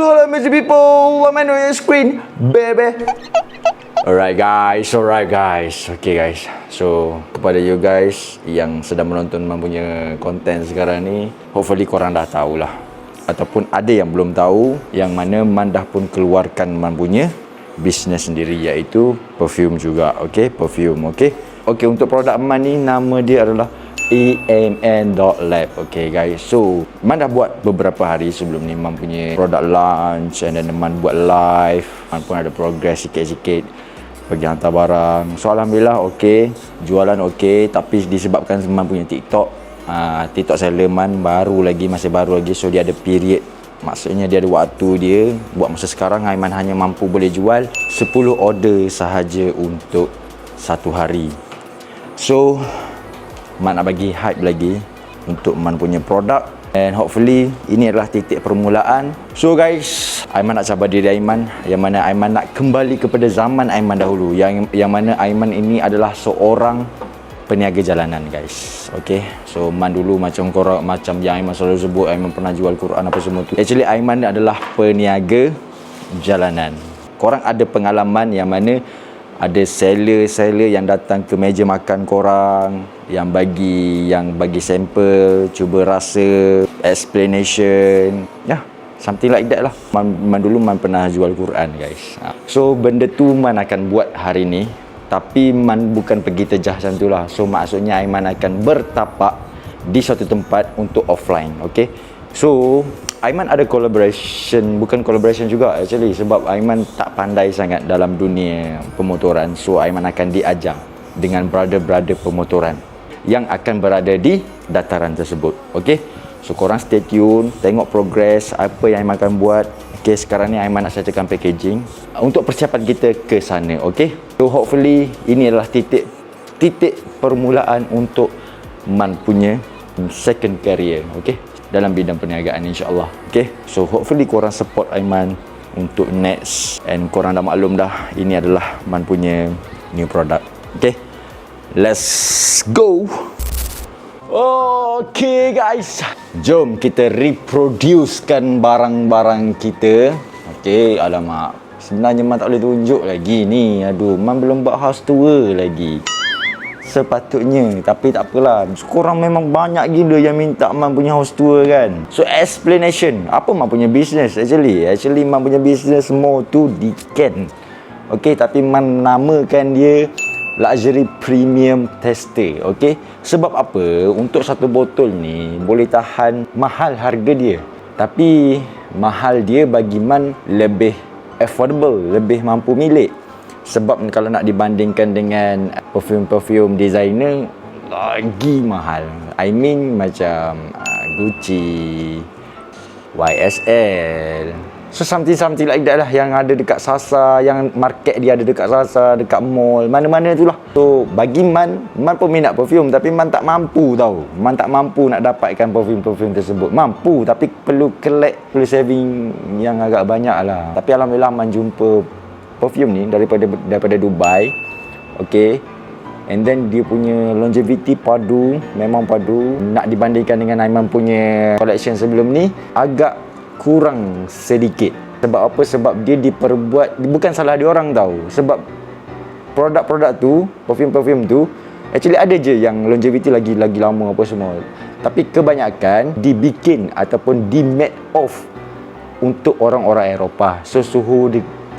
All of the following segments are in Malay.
Hello Mr. People, I'm on your screen, baby. Alright guys. Okay guys, so kepada you guys yang sedang menonton Man punya konten sekarang ni, hopefully korang dah tahulah, ataupun ada yang belum tahu, yang mana Man dah pun keluarkan Man punya bisnes sendiri, iaitu perfume juga. Okay, perfume. Okay, untuk produk Man ni, nama dia adalah amn.lab. Okay guys, so Man dah buat beberapa hari sebelum ni Man punya produk launch, and then Man buat live, Man pun ada progress sikit-sikit bagi hantar barang. So alhamdulillah okay, jualan okay, tapi disebabkan Man punya TikTok seller Man masih baru lagi, so dia ada period, maksudnya dia ada waktu dia. Buat masa sekarang Aiman hanya mampu boleh jual 10 order sahaja untuk satu hari. So Man nak bagi hype lagi untuk Man punya produk, and hopefully ini adalah titik permulaan. So guys, Aiman nak cabar diri Aiman, yang mana Aiman nak kembali kepada zaman Aiman dahulu, yang mana Aiman ini adalah seorang peniaga jalanan guys. Okay, so Man dulu macam yang Aiman selalu sebut, Aiman pernah jual Quran apa semua tu. Actually Aiman adalah peniaga jalanan. Korang ada pengalaman yang mana ada seller yang datang ke meja makan korang, yang bagi sampel, cuba rasa, explanation, something like that lah. Man dulu pernah jual Quran guys. So benda tu Man akan buat hari ni, tapi Man bukan pergi terjah macam tu lah. So maksudnya Aiman akan bertapak di suatu tempat untuk offline. Okay, so Aiman ada bukan collaboration juga actually, sebab Aiman tak pandai sangat dalam dunia pemotoran. So Aiman akan diajar dengan brother-brother pemotoran yang akan berada di dataran tersebut. Okay, so korang stay tune, tengok progress apa yang Aiman akan buat. Okay, sekarang ni Aiman nak settlekan packaging untuk persiapan kita ke sana. Okay, so hopefully ini adalah titik permulaan untuk Man punya second career. Okay, dalam bidang perniagaan insyaAllah. Okay, so hopefully korang support Aiman untuk next, and korang dah maklum dah, ini adalah Man punya new product. Okay, let's go. Okay guys, jom kita reproducekan barang-barang kita. Okay, alamak, sebenarnya Man tak boleh tunjuk lagi ni. Aduh, Man belum buat house tour lagi sepatutnya, tapi tak apalah. Korang memang banyak gila yang minta Man punya house tour kan. So explanation, apa Man punya business actually Man punya business more to Diken. Okay, tapi Man namakan dia luxury premium tester. Okay, sebab apa? Untuk satu botol ni boleh tahan mahal harga dia, tapi mahal dia bagi Man lebih affordable, lebih mampu milik. Sebab kalau nak dibandingkan dengan perfume designer, lagi mahal. I mean macam Gucci, YSL, so something like that lah, yang ada dekat Sasa, yang market dia ada dekat Sasa, dekat mall, mana-mana tu lah. So bagi Man peminat perfume, tapi Man tak mampu tau. Man tak mampu nak dapatkan perfume tersebut. Mampu, tapi perlu perlu saving yang agak banyak lah. Tapi alhamdulillah Man jumpa perfume ni daripada Dubai. Okay, and then dia punya longevity memang padu. Nak dibandingkan dengan Aiman punya collection sebelum ni, agak kurang sedikit. Sebab apa? Sebab dia diperbuat, bukan salah dia orang tau. Sebab produk-produk tu, perfume tu actually ada je yang longevity lagi lama apa semua, tapi kebanyakan dibikin ataupun di made off untuk orang-orang Eropah. So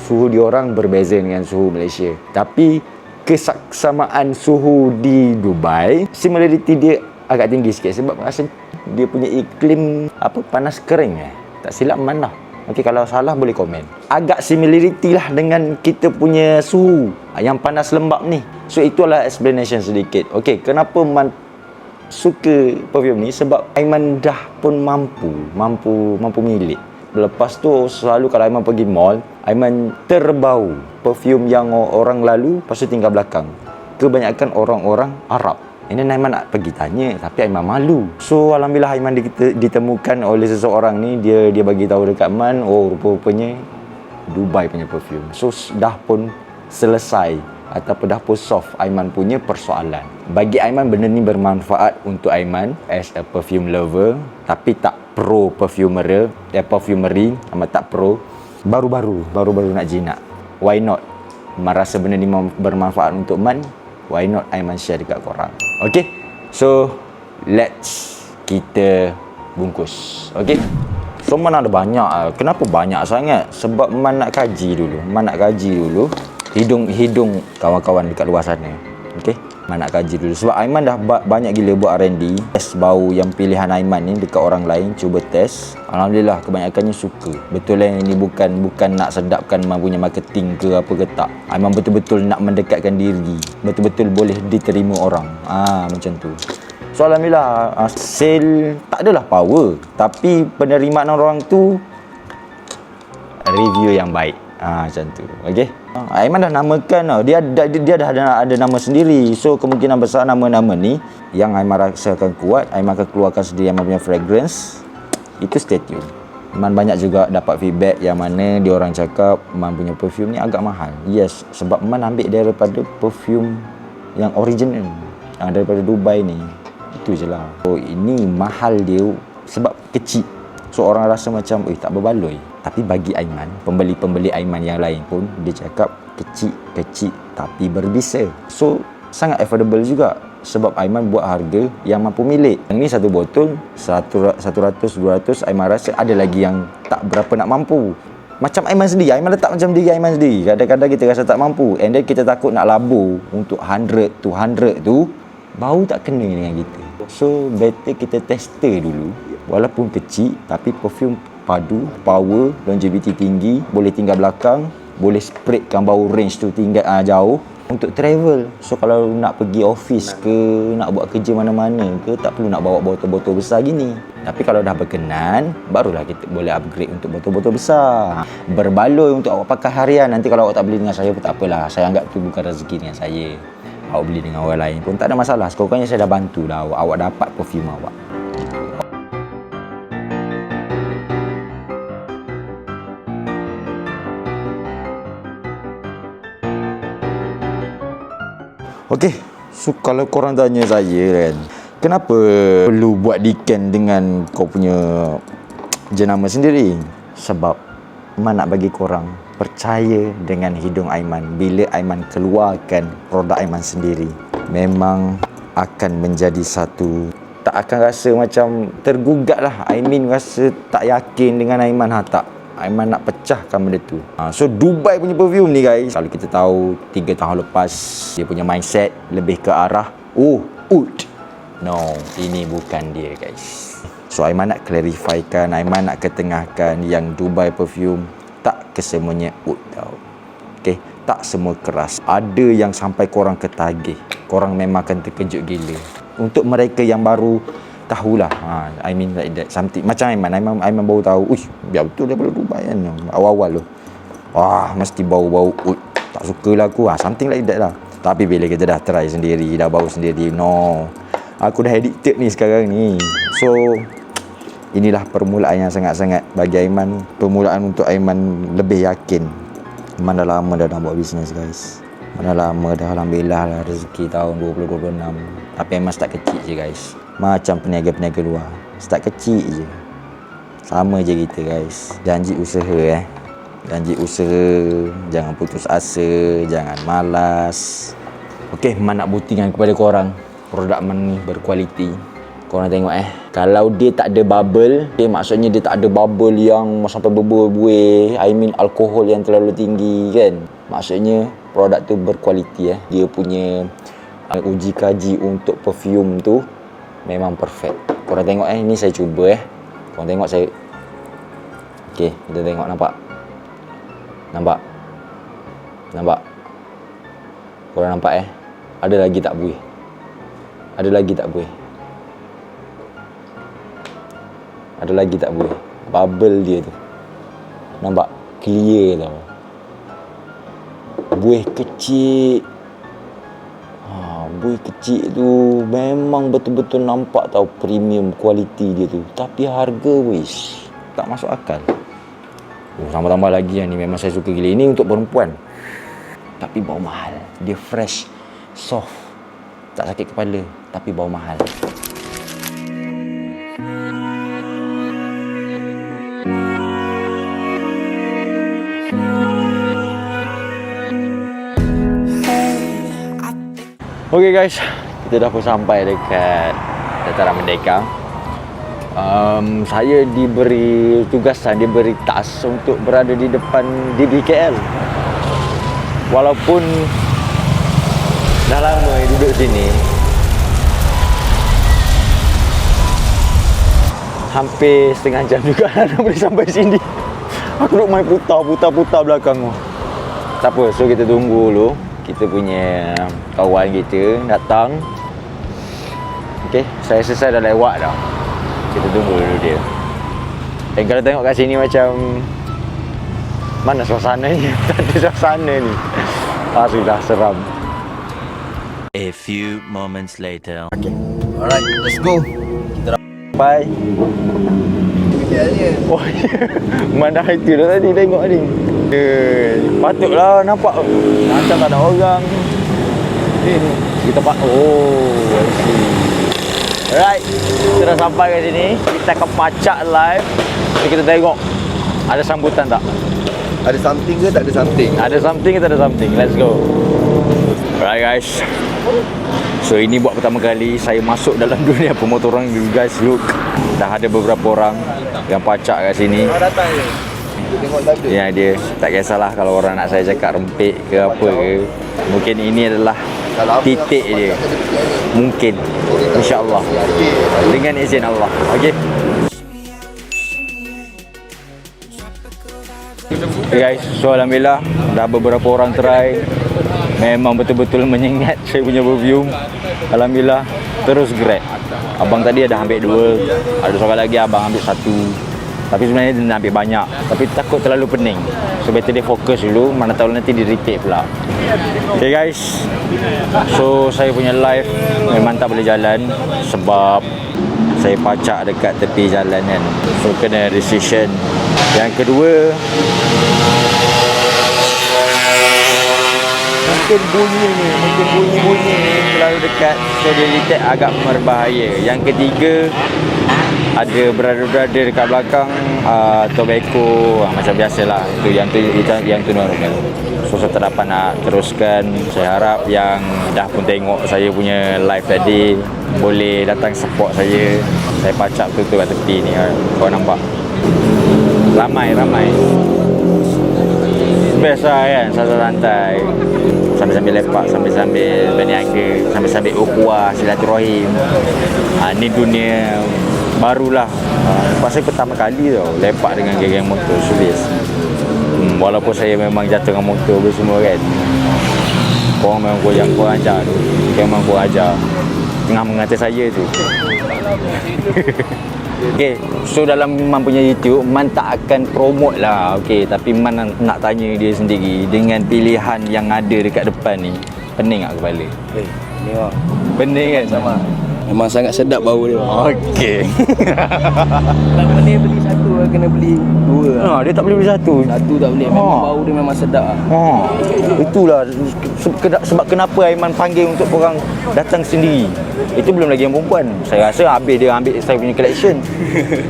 suhu diorang berbeza dengan suhu Malaysia, tapi kesaksamaan suhu di Dubai, similarity dia agak tinggi sikit. Sebab rasa dia punya iklim panas kering tak silap Man lah. Okay, kalau salah boleh komen. Agak similarity lah dengan kita punya suhu yang panas lembab ni. So itulah explanation sedikit. Okay, kenapa Man suka perfume ni? Sebab Aiman dah pun mampu milik. Lepas tu selalu kalau Aiman pergi mall, Aiman terbau perfume yang orang lalu, lepas tu tinggal belakang. Kebanyakan orang-orang Arab. Ini Aiman nak pergi tanya, tapi Aiman malu. So alhamdulillah Aiman ditemukan oleh seseorang ni. Dia bagi tahu dekat Man, oh rupa-rupanya Dubai punya perfume. So dah pun selesai, ataupun dah pun solve Aiman punya persoalan. Bagi Aiman benda ni bermanfaat untuk Aiman as a perfume lover, tapi tak pro perfumery, amat tak pro. Baru-baru nak jinak. Why not? Man rasa benda ni bermanfaat untuk man, why not Aiman share dekat korang. Okay, so let's kita bungkus. Okay, so man ada banyak. Kenapa banyak sangat? Sebab man nak kaji dulu hidung kawan-kawan dekat luar sana. Okay, man nak kaji dulu. Sebab Aiman dah banyak gila buat R&D, test bau yang pilihan Aiman ni dekat orang lain, cuba test. Alhamdulillah kebanyakannya suka. Betul lah, ini bukan nak sedapkan man punya marketing ke apa ke tak. Aiman betul-betul nak mendekatkan diri, betul-betul boleh diterima orang. Macam tu. So alhamdulillah, sale tak adalah power, tapi penerimaan orang tu review yang baik. Macam tu. Okey. Aiman dah namakan, dia dah ada nama sendiri. So kemungkinan besar nama-nama ni yang Aiman rasakan kuat, Aiman akan keluarkan sendiri Aiman punya fragrance. Itu stay tune. Man banyak juga dapat feedback yang mana dia orang cakap man punya perfume ni agak mahal. Yes, sebab man ambil daripada perfume yang original, yang daripada Dubai ni. Itu je lah. So ini mahal dia sebab kecil. So orang rasa macam tak berbaloi. Tapi bagi Aiman, pembeli-pembeli Aiman yang lain pun dia cakap kecil tapi berbisa. So sangat affordable juga. Sebab Aiman buat harga yang mampu milik. Yang ni satu botol 100-200, Aiman rasa ada lagi yang tak berapa nak mampu. Macam Aiman sendiri, Aiman letak macam diri Aiman sendiri. Kadang-kadang kita rasa tak mampu, and then kita takut nak labur untuk 100 tu, bau tak kena dengan kita. So better kita tester dulu. Walaupun kecil, tapi perfume padu, power, longevity tinggi, boleh tinggal belakang, boleh spraykan bau range tu tinggal jauh untuk travel. So kalau nak pergi office ke, nak buat kerja mana-mana ke, tak perlu nak bawa botol-botol besar gini. Tapi kalau dah berkenan, barulah kita boleh upgrade untuk botol-botol besar. Berbaloi untuk awak pakai harian. Nanti kalau awak tak beli dengan saya pun tak apalah. Saya anggap tu bukan rezeki dengan saya. Awak beli dengan orang lain pun tak ada masalah. Sekurang-kurangnya saya dah bantu dah awak dapat perfume awak. Okey, so kalau korang tanya saya kan, kenapa perlu buat decan dengan kau punya jenama sendiri? Sebab Man nak bagi korang percaya dengan hidung Aiman. Bila Aiman keluarkan produk Aiman sendiri, memang akan menjadi satu, tak akan rasa macam tergugat lah. I mean rasa tak yakin dengan Aiman. Tak, Aiman nak pecahkan benda tu. So Dubai punya perfume ni guys, kalau kita tahu 3 tahun lepas, dia punya mindset lebih ke arah oud. No, ini bukan dia guys. So Aiman nak clarifikan, Aiman nak ketengahkan yang Dubai perfume tak kesemuanya oud tau. Okay, tak semua keras. Ada yang sampai korang ketagih, korang memang akan terkejut gila. Untuk mereka yang baru tahulah, I mean like that, something macam Aiman baru tahu, biar betul daripada Dubai kan, awal-awal tu mesti bau-bau oud, tak sukalah aku, something like that lah. Tapi bila kita dah try sendiri, dah bau sendiri, no, aku dah addicted ni sekarang ni. So inilah permulaan yang sangat-sangat bagi Aiman, permulaan untuk Aiman lebih yakin. Aiman dah lama dah nak buat bisnes guys, dah lama dah, alhamdulillah lah, rezeki tahun 2026. Tapi Aiman start kecil je guys, macam peniaga-peniaga luar, start kecil je. Sama je kita guys. Janji usaha janji usaha, jangan putus asa, jangan malas. Okey, Man nak buktikan kepada korang produk Man ni berkualiti. Korang tengok kalau dia tak ada bubble, maksudnya dia tak ada bubble yang sampai berbuih-buih, I mean alkohol yang terlalu tinggi kan, maksudnya produk tu berkualiti. Dia punya uji kaji untuk perfume tu memang perfect. Korang tengok ni saya cuba korang tengok saya. Okey, kita tengok, nampak korang nampak ada lagi tak buih, ada lagi tak buih, bubble dia tu nampak clear tau, buih kecil. Buih kecil tu memang betul-betul nampak tau premium kualiti dia tu. Tapi harga wish tak masuk akal. Tambah-tambah lagi yang ni memang saya suka gila. Ini untuk perempuan, tapi bau mahal. Dia fresh, soft, tak sakit kepala, tapi bau mahal. Okay guys, kita dah pun sampai dekat Dataran Merdeka. Saya diberi tugasan, diberi task untuk berada di depan DBKL. Walaupun dah lama duduk sini, hampir setengah jam juga dah boleh sampai sini. Aku duduk main putar belakang tu. Tak apa, so kita tunggu dulu kita punya kawan kita datang. Okay, saya selesai dah lewat dah. Kita tunggu dulu dia. Dan kalau tengok kat sini macam mana suasana ni? Tak ada suasana ni. Sudah seram. A few moments later. Okay. Alright, let's go. Kita dah Bye. Oh, mana itu dah tadi tengok ni. Patutlah nampak macam tak ada orang. Kita oh, I see. Alright, kita dah sampai kat sini. Kita akan pacak live. Jadi kita tengok ada sambutan tak? ada something ke tak ada something? Ada something ke tak ada something? Let's go. Alright guys. So ini buat pertama kali saya masuk dalam dunia pemotoran. You guys look. Dah ada beberapa orang yang pacak kat sini. Datang je. Tengok tak ada. Ya dia, tak kisahlah kalau orang nak saya cakap rempik ke apa ke. Mungkin ini adalah titik dia. Mungkin. InsyaAllah. Dengan izin Allah. Okay. Okay guys, so Alhamdulillah dah beberapa orang try. Memang betul-betul menyengat saya punya perfume. Alhamdulillah, terus grab. Abang tadi ada ambil 2. Ada seorang lagi abang ambil 1. Tapi sebenarnya dia nak ambil banyak. Tapi takut terlalu pening. So better dia fokus dulu. Mana tahu nanti dia retake pula. Okay guys, so saya punya live memang tak boleh jalan sebab saya pacak dekat tepi jalan kan. So kena decision. Yang kedua, mungkin bunyi ni terlalu dekat, so dia detect agak berbahaya. Yang ketiga, ada brother-brother dekat belakang, tobacco, macam biasalah. Yang tu normal. So saya tak dapat nak teruskan. Saya harap yang dah pun tengok saya punya live tadi boleh datang support saya. Saya pacak betul kat tepi ni. Kau nampak? Ramai. Biasa kan, santai-santai. Sambil-sambil lepak, sambil-sambil berniaga, sambil-sambil ukhuwah, silaturahim. Ni dunia barulah. Pasal pertama kali tau lepak dengan geng-geng motor Swiss. Walaupun saya memang jatuh dengan motor semua kan. Korang memang kurang ajar tu. Memang kurang ajar. Tengah mengata saya tu. Okay, so dalam Man punya YouTube, Man tak akan promote lah. Okay, tapi Man nak tanya dia sendiri, dengan pilihan yang ada dekat depan ni, pening tak kepala? Tengok. Pening kan? Sama. Memang sangat sedap bau dia. Okay. Kalau boleh beli satu, kena beli 2. Dia tak boleh beli satu. Satu tak boleh. Memang bau dia memang sedap. Itulah sebab kenapa Aiman panggil untuk korang datang sendiri. Itu belum lagi yang perempuan. Saya rasa habis dia ambil saya punya collection.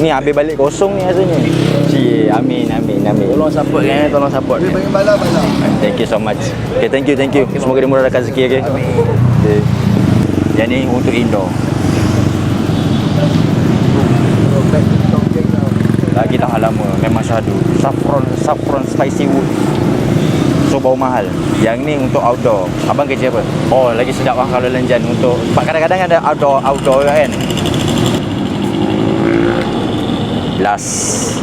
Ni habis balik kosong ni rasanya. Amin. Tolong support kan, tolong support. Bagi bala. Thank you so much. Okay, thank you. Semoga dia murahkan rezeki, okay? Okay. Yang ni untuk indoor. Lagi dah lama, memang syahdu. Saffron spicy wood. So bau mahal. Yang ni untuk outdoor. Abang kerja apa? Oh, lagi sedap lah kalau lenjan untuk. Kadang-kadang ada outdoor kan. Last.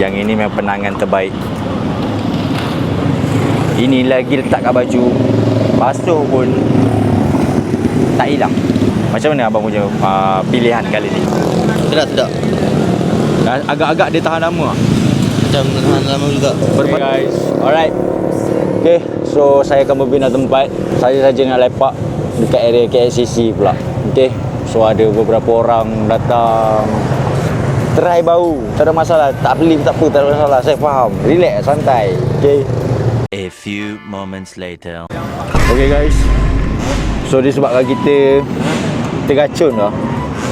Yang ini memang penangan terbaik. Ini lagi letak kat baju, basuh pun tak hilang. Macam mana abang punya pilihan kali ni? Sedap. Agak-agak dia tahan lama. Macam tahan lama juga. Guys, alright. Okay, so saya akan berpindah tempat. Saya saja nak lepak dekat area KLCC pula. Okay, so ada beberapa orang datang try bau. Tak ada masalah. Tak beli tak apa, tak ada masalah. Saya faham. Relax, santai. Okay. A few moments later. Okay guys, so disebabkan kita tergacun lah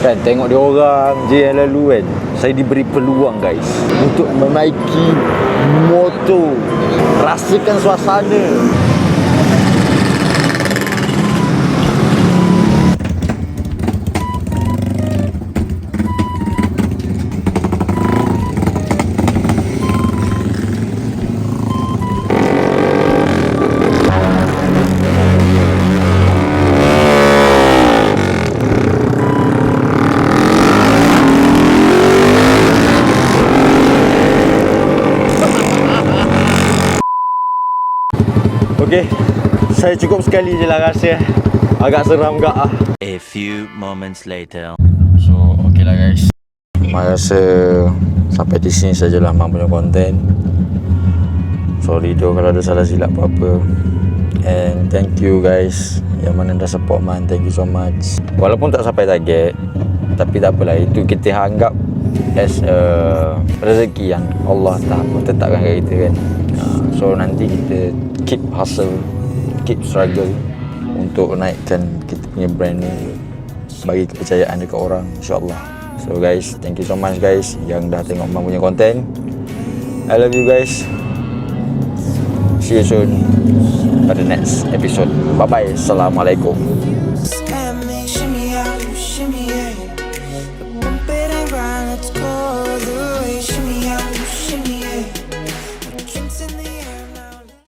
kan, tengok dia orang je yang lalu kan. Saya diberi peluang guys untuk menaiki motor, rasakan suasana. Okay, saya cukup sekali je lah rasa. Agak seram gak ah. A few moments later. So, okay lah guys. Mak rasa sampai di sini sajalah Mak punya konten. Sorry doh kalau ada salah silap apa-apa. And thank you guys yang mana dah support Man. Thank you so much. Walaupun tak sampai target, tapi tak apalah, itu kita anggap as rezeki yang Allah tetapkan kat kita kan. So nanti kita keep hustle, keep struggle untuk naikkan kita punya brand ni, bagi kepercayaan dekat orang, insyaAllah. So guys, thank you so much guys yang dah tengok Man punya konten. I love you guys. See you soon pada next episode. Bye bye. Assalamualaikum.